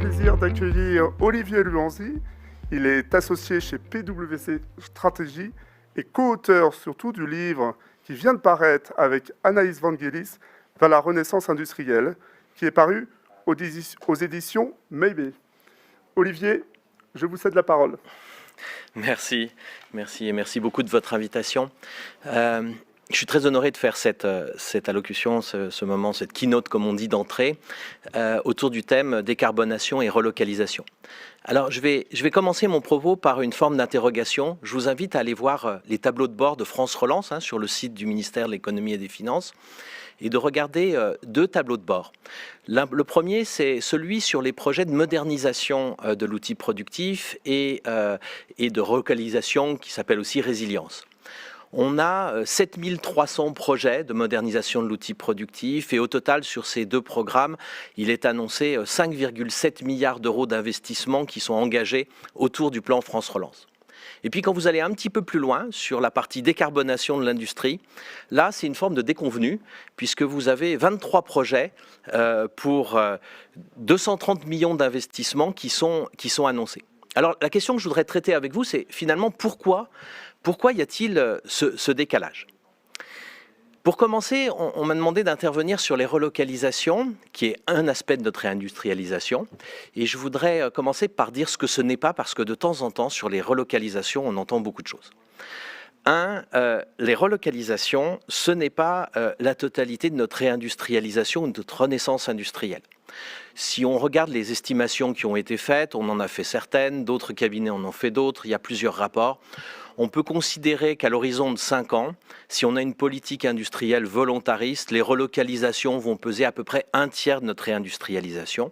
plaisir d'accueillir Olivier Luanzi. Il est associé chez PwC Stratégie et co-auteur surtout du livre qui vient de paraître avec Anaïs Vangelis, Vers la Renaissance industrielle, qui est paru aux éditions Maybe. Olivier, je vous cède la parole. Merci et merci beaucoup de votre invitation. Je suis très honoré de faire cette allocution, ce moment, cette keynote, comme on dit, d'entrée, autour du thème décarbonation et relocalisation. Alors, je vais commencer mon propos par une forme d'interrogation. Je vous invite à aller voir les tableaux de bord de France Relance sur le site du ministère de l'Économie et des Finances et de regarder deux tableaux de bord. Le premier, c'est celui sur les projets de modernisation de l'outil productif et de relocalisation qui s'appelle aussi résilience. On a 7300 projets de modernisation de l'outil productif et au total sur ces deux programmes, il est annoncé 5,7 milliards d'euros d'investissements qui sont engagés autour du plan France Relance. Et puis quand vous allez un petit peu plus loin sur la partie décarbonation de l'industrie, là c'est une forme de déconvenue puisque vous avez 23 projets pour 230 millions d'investissements qui sont annoncés. Alors la question que je voudrais traiter avec vous, c'est finalement pourquoi y a-t-il ce décalage ? Pour commencer, on m'a demandé d'intervenir sur les relocalisations, qui est un aspect de notre réindustrialisation. Et je voudrais commencer par dire ce que ce n'est pas, parce que de temps en temps, sur les relocalisations, on entend beaucoup de choses. Les relocalisations, ce n'est pas la totalité de notre réindustrialisation ou de notre renaissance industrielle. Si on regarde les estimations qui ont été faites, on en a fait certaines, d'autres cabinets en ont fait d'autres, il y a plusieurs rapports. On peut considérer qu'à l'horizon de 5 ans, si on a une politique industrielle volontariste, les relocalisations vont peser à peu près un tiers de notre réindustrialisation.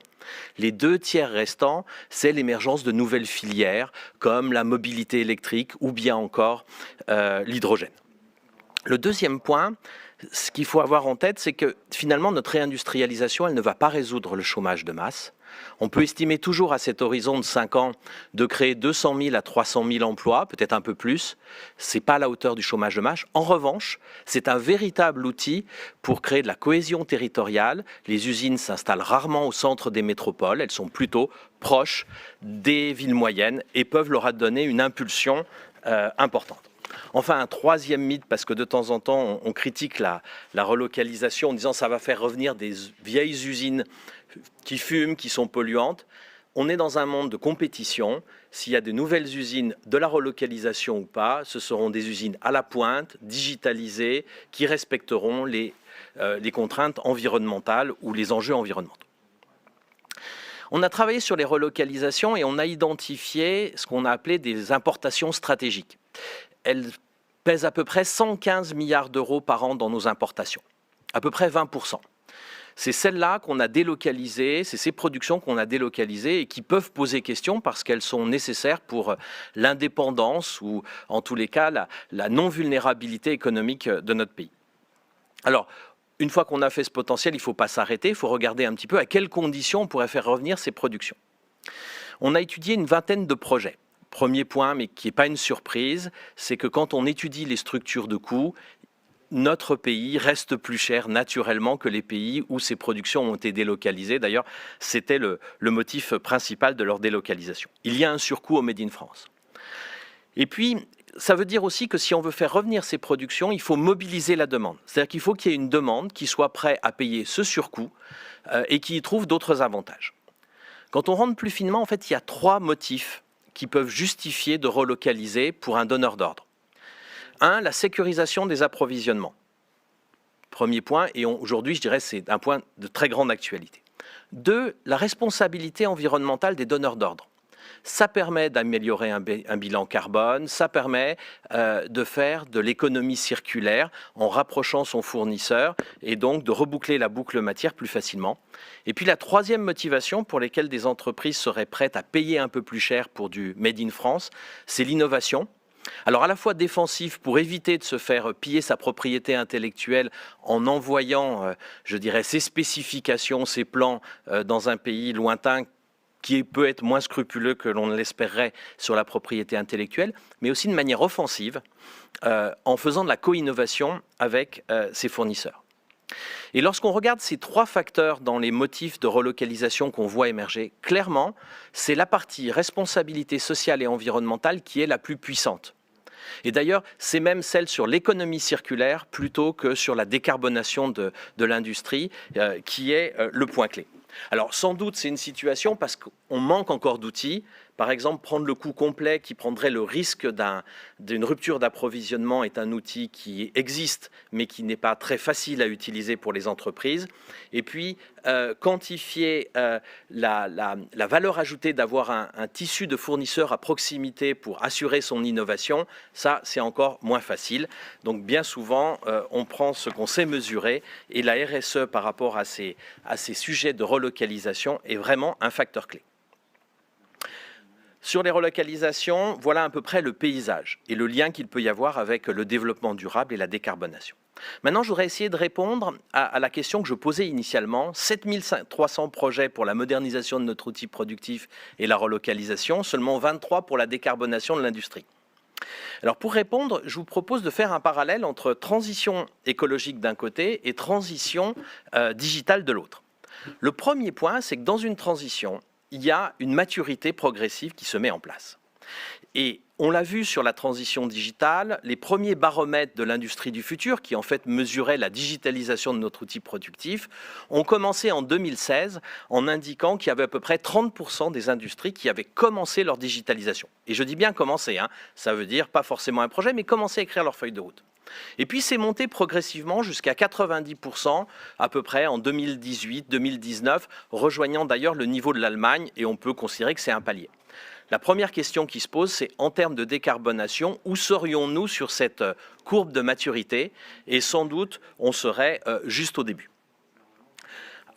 Les 2 tiers restants, c'est l'émergence de nouvelles filières comme la mobilité électrique ou bien encore l'hydrogène. Le deuxième point, ce qu'il faut avoir en tête, c'est que finalement notre réindustrialisation, elle ne va pas résoudre le chômage de masse. On peut estimer toujours à cet horizon de 5 ans de créer 200 000 à 300 000 emplois, peut-être un peu plus. Ce n'est pas à la hauteur du chômage de masse. En revanche, c'est un véritable outil pour créer de la cohésion territoriale. Les usines s'installent rarement au centre des métropoles, elles sont plutôt proches des villes moyennes et peuvent leur donner une impulsion importante. Enfin, un troisième mythe, parce que de temps en temps, on critique la relocalisation en disant que ça va faire revenir des vieilles usines qui fument, qui sont polluantes. On est dans un monde de compétition. S'il y a de nouvelles usines, de la relocalisation ou pas, ce seront des usines à la pointe, digitalisées, qui respecteront les contraintes environnementales ou les enjeux environnementaux. On a travaillé sur les relocalisations et on a identifié ce qu'on a appelé des importations stratégiques. Elles pèsent à peu près 115 milliards d'euros par an dans nos importations, à peu près 20%. C'est celles-là qu'on a délocalisées, c'est ces productions qu'on a délocalisées et qui peuvent poser question parce qu'elles sont nécessaires pour l'indépendance ou en tous les cas la non-vulnérabilité économique de notre pays. Alors, une fois qu'on a fait ce potentiel, il ne faut pas s'arrêter, il faut regarder un petit peu à quelles conditions on pourrait faire revenir ces productions. On a étudié une vingtaine de projets. Premier point, mais qui n'est pas une surprise, c'est que quand on étudie les structures de coûts, notre pays reste plus cher naturellement que les pays où ces productions ont été délocalisées. D'ailleurs, c'était le motif principal de leur délocalisation. Il y a un surcoût au Made in France. Et puis, ça veut dire aussi que si on veut faire revenir ces productions, il faut mobiliser la demande. C'est-à-dire qu'il faut qu'il y ait une demande qui soit prête à payer ce surcoût et qui y trouve d'autres avantages. Quand on rentre plus finement, en fait, il y a 3 motifs qui peuvent justifier de relocaliser pour un donneur d'ordre. 1, la sécurisation des approvisionnements. Premier point, et aujourd'hui, je dirais, c'est un point de très grande actualité. 2, la responsabilité environnementale des donneurs d'ordre. Ça permet d'améliorer un bilan carbone, ça permet de faire de l'économie circulaire en rapprochant son fournisseur et donc de reboucler la boucle matière plus facilement. Et puis la troisième motivation pour laquelle des entreprises seraient prêtes à payer un peu plus cher pour du Made in France, c'est l'innovation. Alors à la fois défensif pour éviter de se faire piller sa propriété intellectuelle en envoyant, je dirais, ses spécifications, ses plans dans un pays lointain qui peut être moins scrupuleux que l'on l'espérerait sur la propriété intellectuelle, mais aussi de manière offensive en faisant de la co-innovation avec ses fournisseurs. Et lorsqu'on regarde ces 3 facteurs dans les motifs de relocalisation qu'on voit émerger, clairement, c'est la partie responsabilité sociale et environnementale qui est la plus puissante. Et d'ailleurs, c'est même celle sur l'économie circulaire plutôt que sur la décarbonation de l'industrie qui est le point clé. Alors sans doute c'est une situation parce qu'on manque encore d'outils. Par exemple, prendre le coût complet qui prendrait le risque d'une rupture d'approvisionnement est un outil qui existe mais qui n'est pas très facile à utiliser pour les entreprises. Et puis quantifier la valeur ajoutée d'avoir un tissu de fournisseurs à proximité pour assurer son innovation, ça c'est encore moins facile. Donc bien souvent on prend ce qu'on sait mesurer et la RSE par rapport à ces sujets de relocalisation est vraiment un facteur clé. Sur les relocalisations, voilà à peu près le paysage et le lien qu'il peut y avoir avec le développement durable et la décarbonation. Maintenant, je voudrais essayer de répondre à la question que je posais initialement. 7300 projets pour la modernisation de notre outil productif et la relocalisation, seulement 23 pour la décarbonation de l'industrie. Alors pour répondre, je vous propose de faire un parallèle entre transition écologique d'un côté et transition digitale de l'autre. Le premier point, c'est que dans une transition, il y a une maturité progressive qui se met en place. Et on l'a vu sur la transition digitale, les premiers baromètres de l'industrie du futur, qui en fait mesuraient la digitalisation de notre outil productif, ont commencé en 2016 en indiquant qu'il y avait à peu près 30% des industries qui avaient commencé leur digitalisation. Et je dis bien commencer, hein, ça veut dire pas forcément un projet, mais commencer à écrire leur feuille de route. Et puis c'est monté progressivement jusqu'à 90% à peu près en 2018-2019, rejoignant d'ailleurs le niveau de l'Allemagne et on peut considérer que c'est un palier. La première question qui se pose, c'est en termes de décarbonation, où serions-nous sur cette courbe de maturité? Et sans doute, on serait juste au début.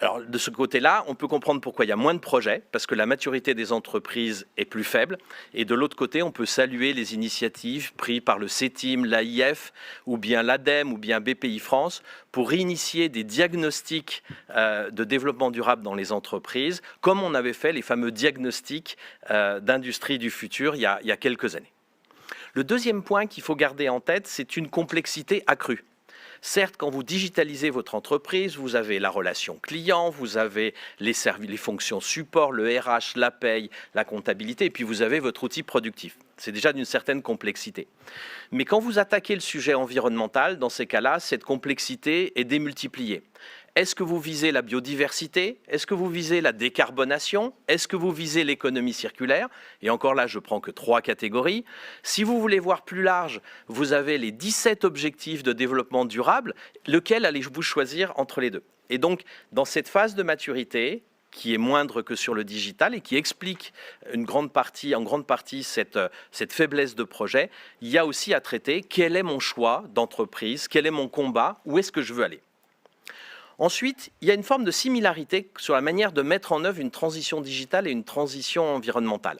Alors, de ce côté-là, on peut comprendre pourquoi il y a moins de projets, parce que la maturité des entreprises est plus faible. Et de l'autre côté, on peut saluer les initiatives prises par le CETIM, l'AIF, ou bien l'ADEME, ou bien BPI France, pour réinitier des diagnostics de développement durable dans les entreprises, comme on avait fait les fameux diagnostics d'industrie du futur il y a quelques années. Le deuxième point qu'il faut garder en tête, c'est une complexité accrue. Certes, quand vous digitalisez votre entreprise, vous avez la relation client, vous avez les fonctions support, le RH, la paye, la comptabilité, et puis vous avez votre outil productif. C'est déjà d'une certaine complexité. Mais quand vous attaquez le sujet environnemental, dans ces cas-là, cette complexité est démultipliée. Est-ce que vous visez la biodiversité? Est-ce que vous visez la décarbonation? Est-ce que vous visez l'économie circulaire? Et encore là, je prends que 3 catégories. Si vous voulez voir plus large, vous avez les 17 objectifs de développement durable. Lequel allez-vous choisir entre les deux? Et donc, dans cette phase de maturité, qui est moindre que sur le digital et qui explique en grande partie cette faiblesse de projet, il y a aussi à traiter quel est mon choix d'entreprise, quel est mon combat, où est-ce que je veux aller. Ensuite, il y a une forme de similarité sur la manière de mettre en œuvre une transition digitale et une transition environnementale.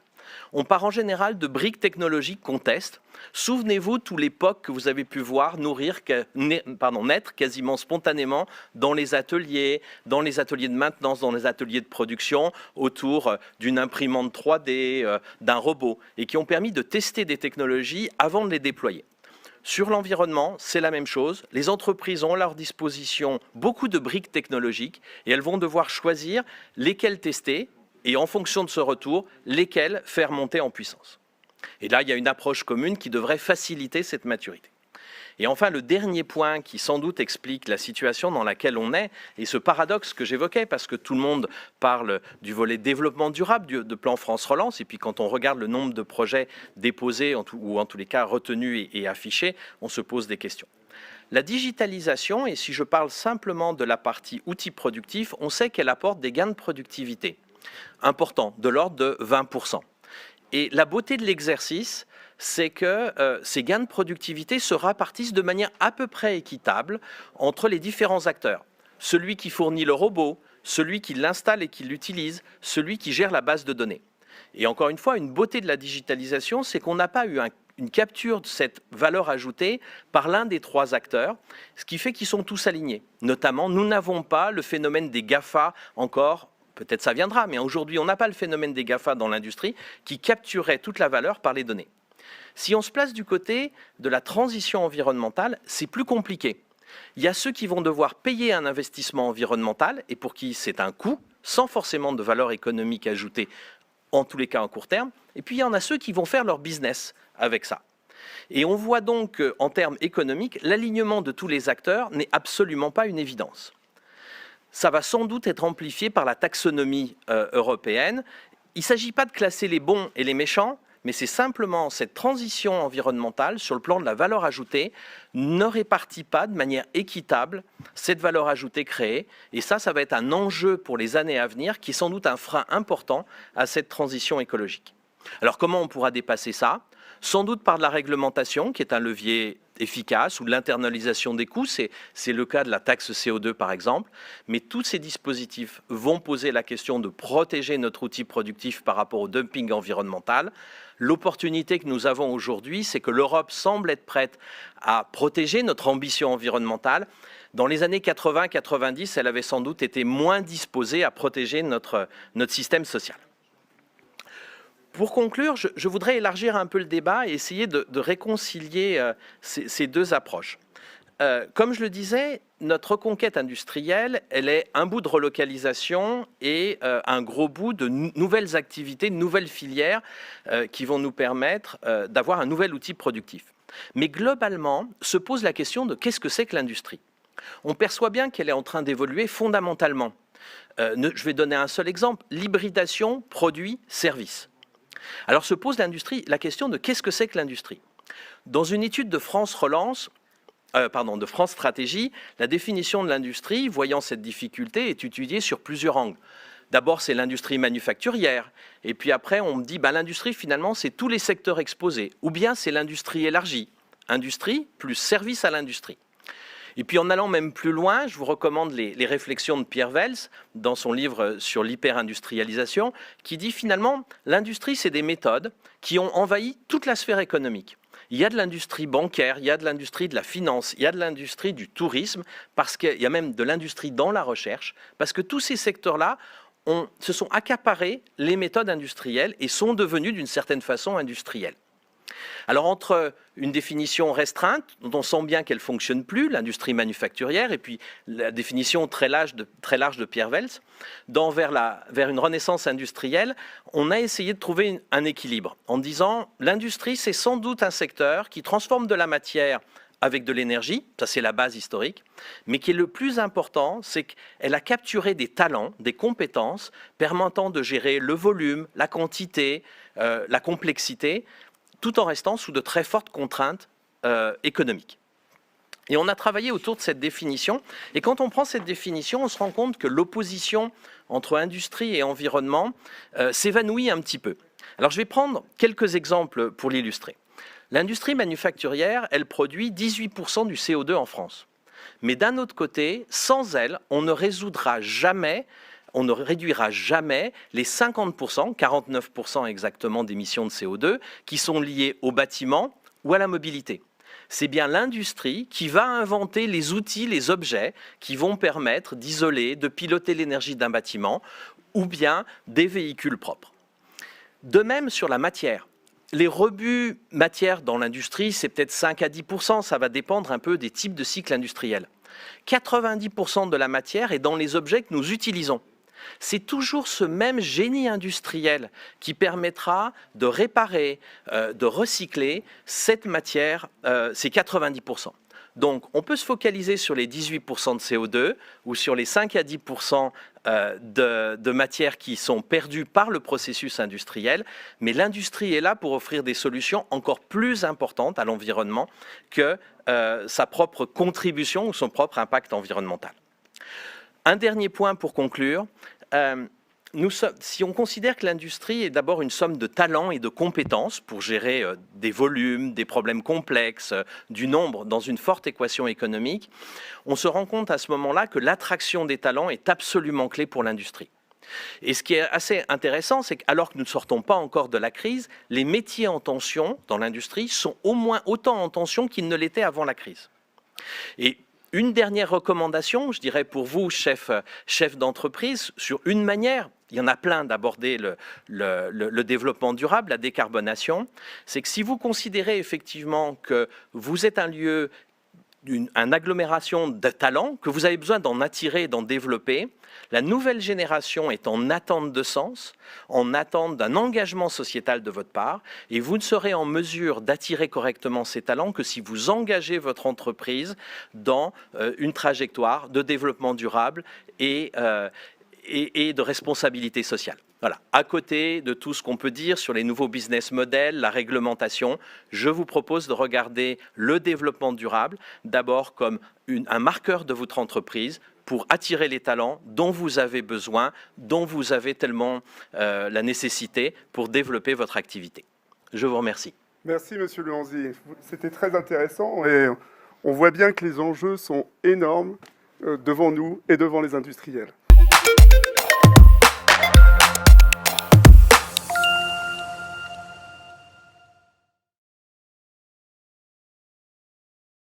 On part en général de briques technologiques qu'on teste. Souvenez-vous tous les POC que vous avez pu voir naître quasiment spontanément dans les ateliers de maintenance, dans les ateliers de production, autour d'une imprimante 3D, d'un robot, et qui ont permis de tester des technologies avant de les déployer. Sur l'environnement, c'est la même chose. Les entreprises ont à leur disposition beaucoup de briques technologiques et elles vont devoir choisir lesquelles tester et en fonction de ce retour, lesquelles faire monter en puissance. Et là, il y a une approche commune qui devrait faciliter cette maturité. Et enfin, le dernier point qui sans doute explique la situation dans laquelle on est, et ce paradoxe que j'évoquais, parce que tout le monde parle du volet développement durable de plan France Relance, et puis quand on regarde le nombre de projets déposés, ou en tous les cas retenus et affichés, on se pose des questions. La digitalisation, et si je parle simplement de la partie outils productifs, on sait qu'elle apporte des gains de productivité importants, de l'ordre de 20%. Et la beauté de l'exercice, c'est que ces gains de productivité se répartissent de manière à peu près équitable entre les différents acteurs. Celui qui fournit le robot, celui qui l'installe et qui l'utilise, celui qui gère la base de données. Et encore une fois, une beauté de la digitalisation, c'est qu'on n'a pas eu une capture de cette valeur ajoutée par l'un des 3 acteurs, ce qui fait qu'ils sont tous alignés. Notamment, nous n'avons pas le phénomène des GAFA encore. Peut-être ça viendra, mais aujourd'hui, on n'a pas le phénomène des GAFA dans l'industrie qui capturait toute la valeur par les données. Si on se place du côté de la transition environnementale, c'est plus compliqué. Il y a ceux qui vont devoir payer un investissement environnemental et pour qui c'est un coût, sans forcément de valeur économique ajoutée, en tous les cas en court terme. Et puis il y en a ceux qui vont faire leur business avec ça. Et on voit donc qu'en termes économiques, l'alignement de tous les acteurs n'est absolument pas une évidence. Ça va sans doute être amplifié par la taxonomie européenne. Il ne s'agit pas de classer les bons et les méchants, mais c'est simplement cette transition environnementale, sur le plan de la valeur ajoutée, ne répartit pas de manière équitable cette valeur ajoutée créée. Et ça va être un enjeu pour les années à venir, qui est sans doute un frein important à cette transition écologique. Alors comment on pourra dépasser ça ? Sans doute par de la réglementation, qui est un levier efficace, ou de l'internalisation des coûts, c'est le cas de la taxe CO2 par exemple, mais tous ces dispositifs vont poser la question de protéger notre outil productif par rapport au dumping environnemental. L'opportunité que nous avons aujourd'hui, c'est que l'Europe semble être prête à protéger notre ambition environnementale. Dans les années 80-90, elle avait sans doute été moins disposée à protéger notre système social. Pour conclure, je voudrais élargir un peu le débat et essayer de réconcilier ces deux approches. Comme je le disais, notre reconquête industrielle, elle est un bout de relocalisation et un gros bout de nouvelles activités, de nouvelles filières qui vont nous permettre d'avoir un nouvel outil productif. Mais globalement, se pose la question de qu'est-ce que c'est que l'industrie ? On perçoit bien qu'elle est en train d'évoluer fondamentalement. Je vais donner un seul exemple, l'hybridation produit-service. Alors se pose la question de qu'est-ce que c'est que l'industrie ? Dans une étude de France Stratégie, la définition de l'industrie, voyant cette difficulté, est étudiée sur plusieurs angles. D'abord, c'est l'industrie manufacturière, et puis après, on me dit l'industrie, finalement, c'est tous les secteurs exposés, ou bien c'est l'industrie élargie, industrie plus service à l'industrie. Et puis en allant même plus loin, je vous recommande les réflexions de Pierre Vels dans son livre sur l'hyper-industrialisation, qui dit finalement l'industrie, c'est des méthodes qui ont envahi toute la sphère économique. Il y a de l'industrie bancaire, il y a de l'industrie de la finance, il y a de l'industrie du tourisme, parce qu'il y a même de l'industrie dans la recherche, parce que tous ces secteurs-là se sont accaparés les méthodes industrielles et sont devenus d'une certaine façon industriels. Alors entre une définition restreinte, dont on sent bien qu'elle ne fonctionne plus, l'industrie manufacturière, et puis la définition très large de Pierre Vels, vers une renaissance industrielle, on a essayé de trouver un équilibre en disant l'industrie, c'est sans doute un secteur qui transforme de la matière avec de l'énergie, ça c'est la base historique, mais qui est le plus important, c'est qu'elle a capturé des talents, des compétences permettant de gérer le volume, la quantité, la complexité, tout en restant sous de très fortes contraintes économiques. Et on a travaillé autour de cette définition, et quand on prend cette définition, on se rend compte que l'opposition entre industrie et environnement s'évanouit un petit peu. Alors je vais prendre quelques exemples pour l'illustrer. L'industrie manufacturière, elle produit 18% du CO2 en France. Mais d'un autre côté, sans elle, on ne réduira jamais les 50%, 49% exactement d'émissions de CO2 qui sont liées au bâtiment ou à la mobilité. C'est bien l'industrie qui va inventer les outils, les objets qui vont permettre d'isoler, de piloter l'énergie d'un bâtiment ou bien des véhicules propres. De même sur la matière. Les rebuts matière dans l'industrie, c'est peut-être 5 à 10%, ça va dépendre un peu des types de cycles industriels. 90% de la matière est dans les objets que nous utilisons. C'est toujours ce même génie industriel qui permettra de réparer, de recycler cette matière, ces 90%. Donc, on peut se focaliser sur les 18% de CO2 ou sur les 5 à 10% de matières qui sont perdues par le processus industriel, mais l'industrie est là pour offrir des solutions encore plus importantes à l'environnement que sa propre contribution ou son propre impact environnemental. Un dernier point pour conclure. Si on considère que l'industrie est d'abord une somme de talents et de compétences pour gérer des volumes, des problèmes complexes, du nombre dans une forte équation économique, on se rend compte à ce moment-là que l'attraction des talents est absolument clé pour l'industrie. Et ce qui est assez intéressant, c'est qu'alors que nous ne sortons pas encore de la crise, les métiers en tension dans l'industrie sont au moins autant en tension qu'ils ne l'étaient avant la crise. Et une dernière recommandation, je dirais pour vous, chef d'entreprise, sur une manière, il y en a plein d'aborder le développement durable, la décarbonation, c'est que si vous considérez effectivement que vous êtes un lieu une agglomération de talents, que vous avez besoin d'en attirer et d'en développer. La nouvelle génération est en attente de sens, en attente d'un engagement sociétal de votre part, et vous ne serez en mesure d'attirer correctement ces talents que si vous engagez votre entreprise dans une trajectoire de développement durable et de responsabilité sociale. Voilà. À côté de tout ce qu'on peut dire sur les nouveaux business models, la réglementation, je vous propose de regarder le développement durable d'abord comme un marqueur de votre entreprise pour attirer les talents dont vous avez besoin, dont vous avez tellement la nécessité pour développer votre activité. Je vous remercie. Merci, Monsieur Luanzi. C'était très intéressant et on voit bien que les enjeux sont énormes devant nous et devant les industriels.